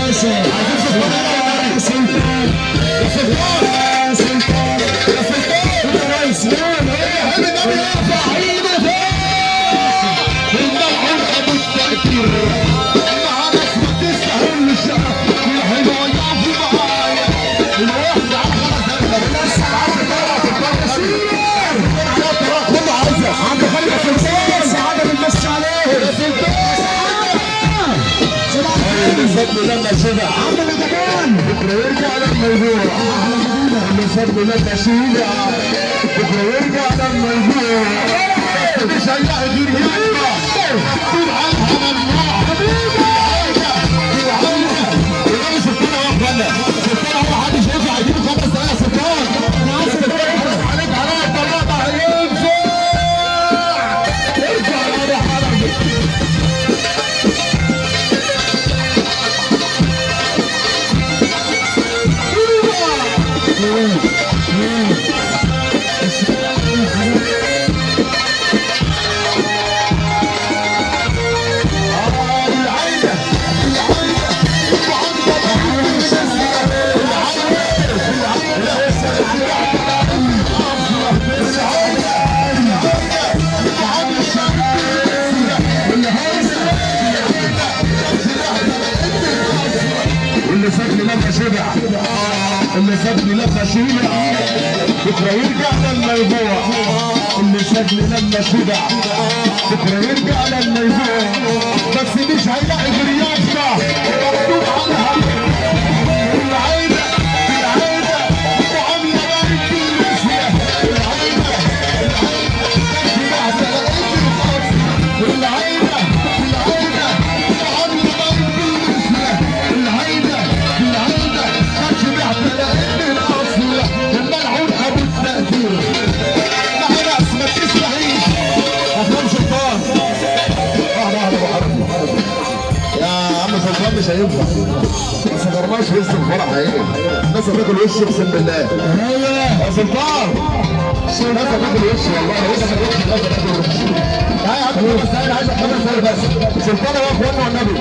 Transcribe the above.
باشا عايزين سلطان يا سلطان يا سلطان يا سلطان يا سلطان يا ريس مين يا النبي يرفع ايده فوق الملعون ابو التأثير مع ناس ما تستاهل الشرف والحلوه يقفوا معايا الواحد على خمس الناس عارفه طلعت البركه كله عايزه عند خالد يا سلطان سعاده بنمشي عليه يا سلطان الفضل لما شبع عمل كمان بكره يرجع لما يجوع الفضل لما شبع بكره يرجع لما يجوع مش هيلاقي غير يجوع طول عنها ممنوع حبيبي يا سلطان يا اخوانا سلطان هو حد شايفه هيجيب 5 دقايق يا سلطان انا عايز سلطان عليك عليا طلعت عليك ارجع يا حبيبي اللي فاتني لما شبع اللي فاتني لما شبع بكره يرجع لما يجوع اللي فاتني لما شبع بكره يرجع لما يجوع بس مش هيلاقي غير يافطه مكتوب عنها العيله العيله وعامله باين في المسيه العيله بعد لقيت الخاص العيله العيله وعامله باين في المسيه العيله الملعون ابو التأثير مع ناس ما تستحيش افلام سلطان يا عم سلطان مش هينفع ما صبرناش وسط الفرح ايه الناس هتاكل وش اقسم بالله يا سلطان الناس هتاكل وش والله لسه ما جبتش الناس هتاكل وش تعالى يا عم بس انا عايز 5 دقايق بس سلطان يا اخوانا والنبي